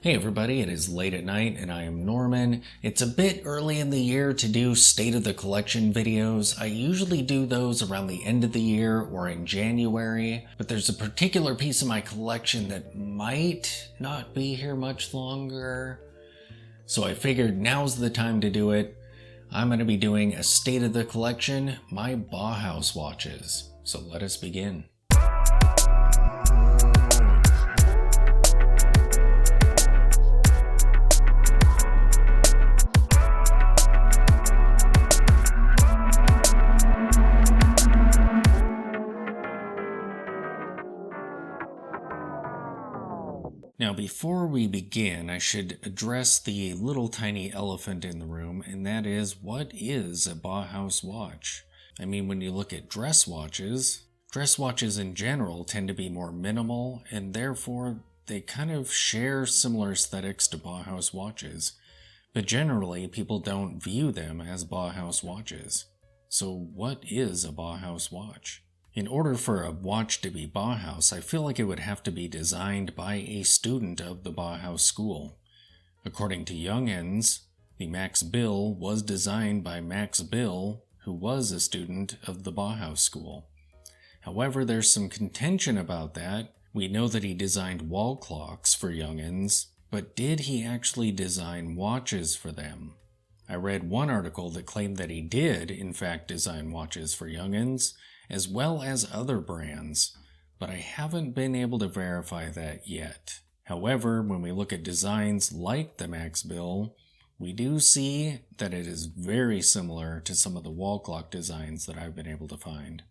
Hey everybody, it is late at night and I am Norman. It's a bit early in the year to do State of the Collection videos. I usually do those around the end of the year or in January, but there's a particular piece of my collection that might not be here much longer. So I figured now's the time to do it. I'm going to be doing a State of the Collection, my Bauhaus watches. So let us begin. Now, before we begin, I should address the little tiny elephant in the room, and that is, what is a Bauhaus watch? I mean, when you look at dress watches in general tend to be more minimal, and therefore they kind of share similar aesthetics to Bauhaus watches. But generally, people don't view them as Bauhaus watches. So what is a Bauhaus watch? In order for a watch to be Bauhaus, I feel like it would have to be designed by a student of the Bauhaus school. According to Junghans, the Max Bill was designed by Max Bill, who was a student of the Bauhaus school. However, there's some contention about that. We know that he designed wall clocks for Junghans, but did he actually design watches for them? I read one article that claimed that he did, in fact, design watches for Junghans, as well as other brands, but I haven't been able to verify that yet. However, when we look at designs like the Max Bill, we do see that it is very similar to some of the wall clock designs that I've been able to find.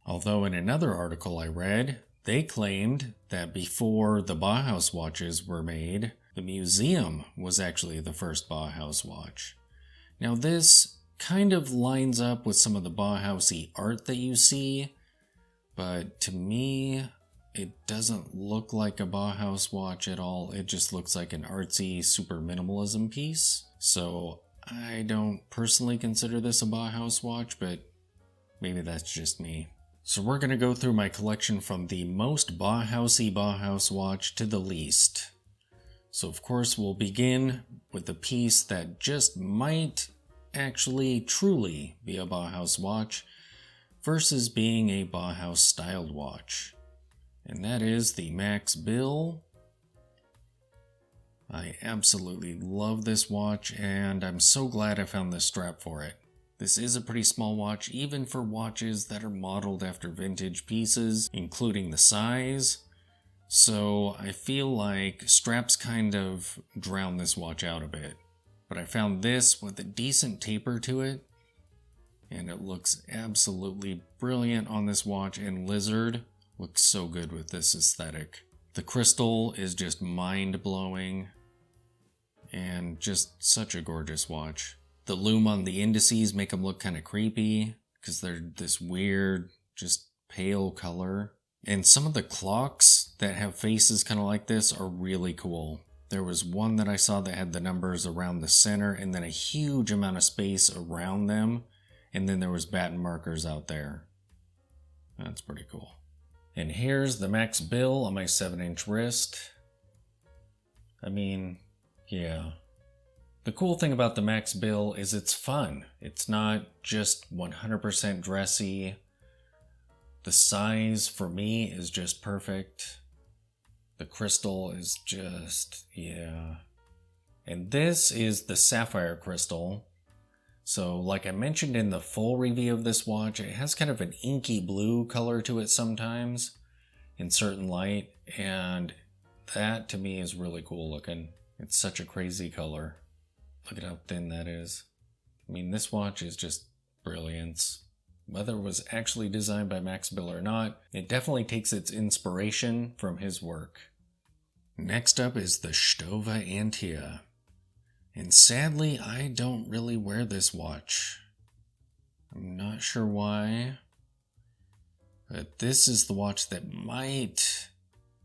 Although in another article I read, they claimed that before the Bauhaus watches were made, the museum was actually the first Bauhaus watch. Now this kind of lines up with some of the Bauhaus-y art that you see, but to me, it doesn't look like a Bauhaus watch at all. It just looks like an artsy, super minimalism piece. So I don't personally consider this a Bauhaus watch, but maybe that's just me. So we're going to go through my collection from the most Bauhaus-y Bauhaus watch to the least. So of course we'll begin with the piece that just might actually truly be a Bauhaus watch versus being a Bauhaus styled watch, and that is the Max Bill. I absolutely love this watch, and I'm so glad I found this strap for it. This is a pretty small watch, even for watches that are modeled after vintage pieces, including the size, so I feel like straps kind of drown this watch out a bit. But I found this with a decent taper to it, and it looks absolutely brilliant on this watch, and Lizard looks so good with this aesthetic. The crystal is just mind-blowing, and just such a gorgeous watch. The lume on the indices make them look kind of creepy, because they're this weird, just pale color. And some of the clocks that have faces kind of like this are really cool. There was one that I saw that had the numbers around the center and then a huge amount of space around them, and then there was batten markers out there. That's pretty cool. And here's the Max Bill on my 7-inch wrist. I mean, yeah. The cool thing about the Max Bill is it's fun. It's not just 100% dressy. The size for me is just perfect. The crystal is just, yeah. And this is the sapphire crystal. So like I mentioned in the full review of this watch, it has kind of an inky blue color to it sometimes in certain light. And that to me is really cool looking. It's such a crazy color. Look at how thin that is. I mean, this watch is just brilliance. Whether it was actually designed by Max Bill or not, it definitely takes its inspiration from his work. Next up is the Stova Antia. And sadly, I don't really wear this watch. I'm not sure why, but this is the watch that might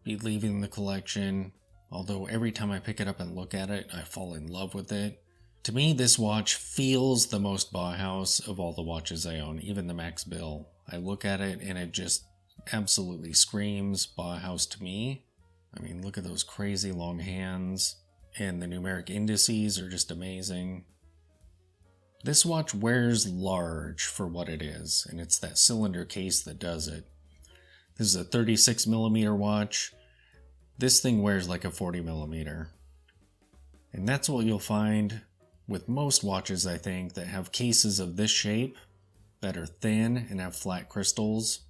be leaving the collection, although every time I pick it up and look at it, I fall in love with it. To me, this watch feels the most Bauhaus of all the watches I own, even the Max Bill. I look at it and it just absolutely screams Bauhaus to me. I mean, look at those crazy long hands. and the numeric indices are just amazing. This watch wears large for what it is, and it's that cylinder case that does it. This is a 36mm watch. This thing wears like a 40mm. And that's what you'll find with most watches, I think, that have cases of this shape, that are thin and have flat crystals.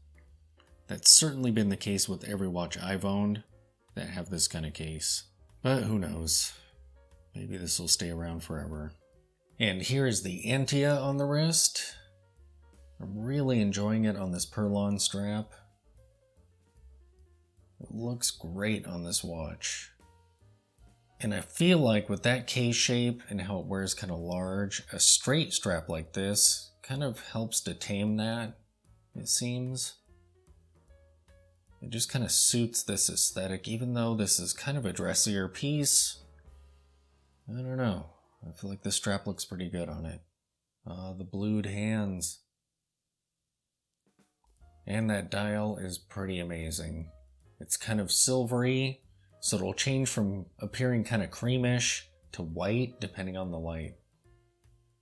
That's certainly been the case with every watch I've owned that have this kind of case. But who knows? Maybe this will stay around forever. And here is the Antia on the wrist. I'm really enjoying it on this Perlon strap. It looks great on this watch. And I feel like with that case shape and how it wears kind of large, a straight strap like this kind of helps to tame that, it seems. It just kind of suits this aesthetic, even though this is kind of a dressier piece. I don't know. I feel like this strap looks pretty good on it. The blued hands. And that dial is pretty amazing. It's kind of silvery, so it'll change from appearing kind of creamish to white depending on the light.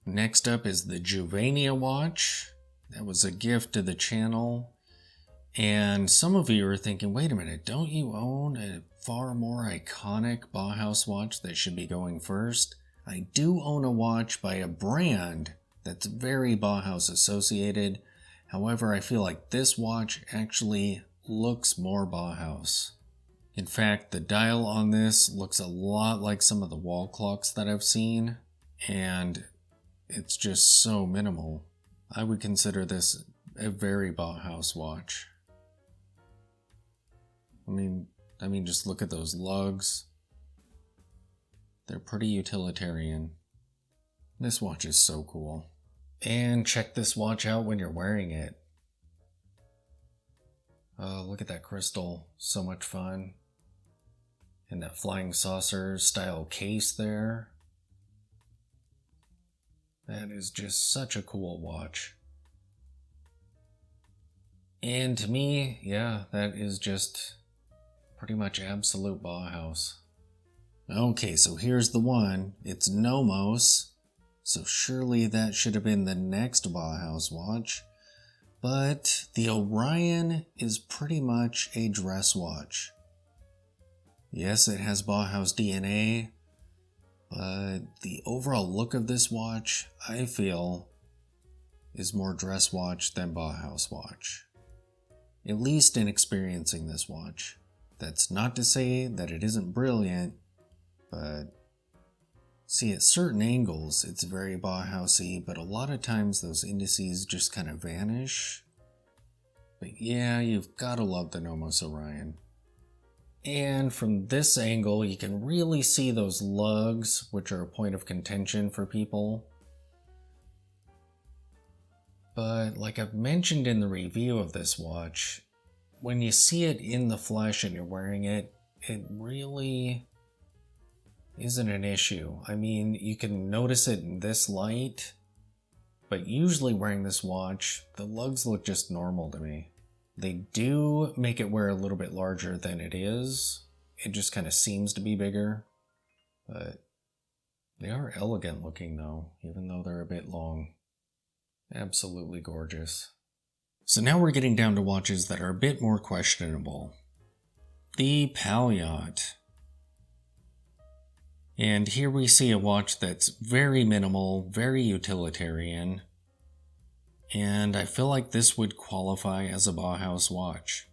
Next up is the Juvia watch. That was a gift to the channel. And some of you are thinking, wait a minute, don't you own a far more iconic Bauhaus watch that should be going first? I do own a watch by a brand that's very Bauhaus associated. However, I feel like this watch actually looks more Bauhaus. In fact, the dial on this looks a lot like some of the wall clocks that I've seen, and it's just so minimal. I would consider this a very Bauhaus watch. I mean, just look at those lugs. They're pretty utilitarian. This watch is so cool. And check this watch out when you're wearing it. Oh, look at that crystal. So much fun. And that flying saucer style case there. That is just such a cool watch. And to me, yeah, that is just pretty much absolute Bauhaus. Okay, so here's the one. It's Nomos. So surely that should have been the next Bauhaus watch. But the Orion is pretty much a dress watch. Yes, it has Bauhaus DNA, but the overall look of this watch, I feel, is more dress watch than Bauhaus watch. At least in experiencing this watch. That's not to say that it isn't brilliant, but see, at certain angles, it's very Bauhausy, but a lot of times those indices just kind of vanish. But yeah, you've gotta love the Nomos Orion. And from this angle, you can really see those lugs, which are a point of contention for people. But like I've mentioned in the review of this watch, when you see it in the flesh and you're wearing it, it really isn't an issue. I mean, you can notice it in this light, but usually wearing this watch, the lugs look just normal to me. They do make it wear a little bit larger than it is. It just kind of seems to be bigger, but they are elegant looking though, even though they're a bit long. Absolutely gorgeous. So now we're getting down to watches that are a bit more questionable. The Palliate. And here we see a watch that's very minimal, very utilitarian, and I feel like this would qualify as a Bauhaus watch.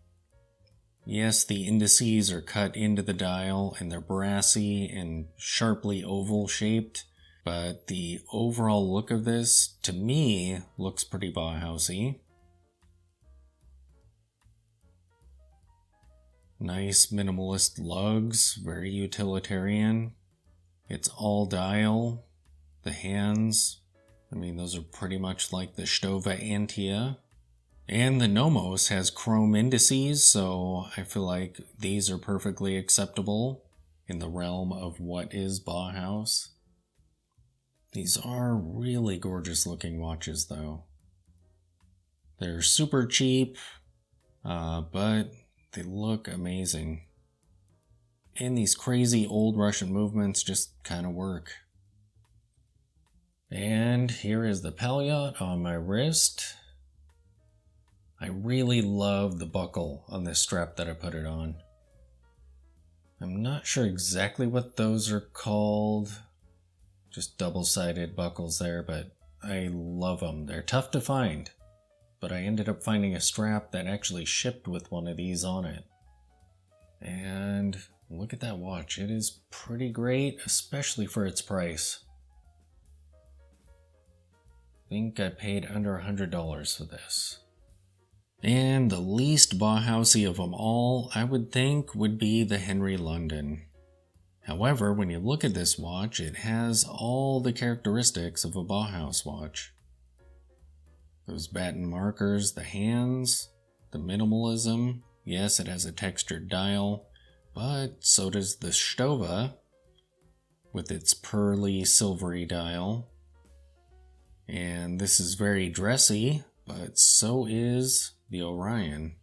Yes, the indices are cut into the dial and they're brassy and sharply oval shaped, but the overall look of this, to me, looks pretty Bauhausy. Nice minimalist lugs, very utilitarian. It's all dial. The hands, I mean, those are pretty much like the Stova Antia. And the Nomos has chrome indices, so I feel like these are perfectly acceptable in the realm of what is Bauhaus. These are really gorgeous looking watches though. They're super cheap, but they look amazing. And these crazy old Russian movements just kind of work. And here is the Palliate on my wrist. I really love the buckle on this strap that I put it on. I'm not sure exactly what those are called. Just double-sided buckles there, but I love them. They're tough to find, but I ended up finding a strap that actually shipped with one of these on it. And look at that watch. It is pretty great, especially for its price. I think I paid under $100 for this. And the least Bauhausy of them all, I would think, would be the Henry London. However, when you look at this watch, it has all the characteristics of a Bauhaus watch. Those batten markers, the hands, the minimalism. Yes, it has a textured dial, but so does the Stova with its pearly silvery dial. And this is very dressy, but so is the Orion.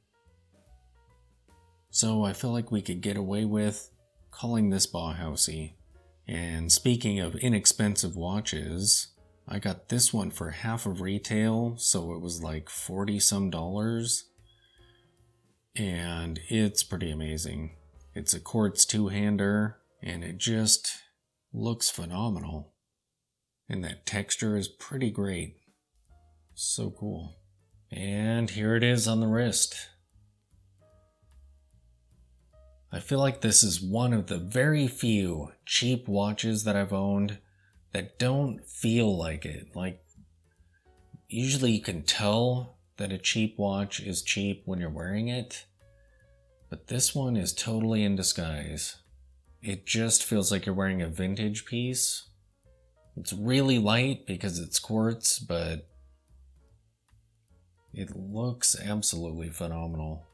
So I feel like we could get away with calling this Bauhausy. And speaking of inexpensive watches, I got this one for half of retail, so it was like $40 some. And it's pretty amazing. It's a quartz two-hander, and it just looks phenomenal. And that texture is pretty great. So cool. And here it is on the wrist. I feel like this is one of the very few cheap watches that I've owned that don't feel like it. Like, usually you can tell that a cheap watch is cheap when you're wearing it, but this one is totally in disguise. It just feels like you're wearing a vintage piece. It's really light because it's quartz, but it looks absolutely phenomenal.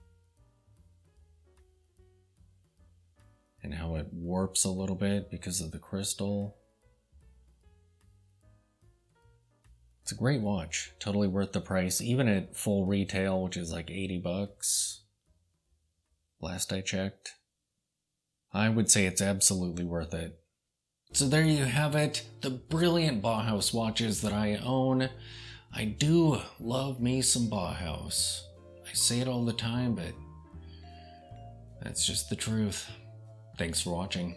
And how it warps a little bit because of the crystal. It's a great watch, totally worth the price, even at full retail, which is like $80 last I checked. I would say it's absolutely worth it. So there you have it, the brilliant Bauhaus watches that I own. I do love me some Bauhaus. I say it all the time, but that's just the truth. Thanks for watching.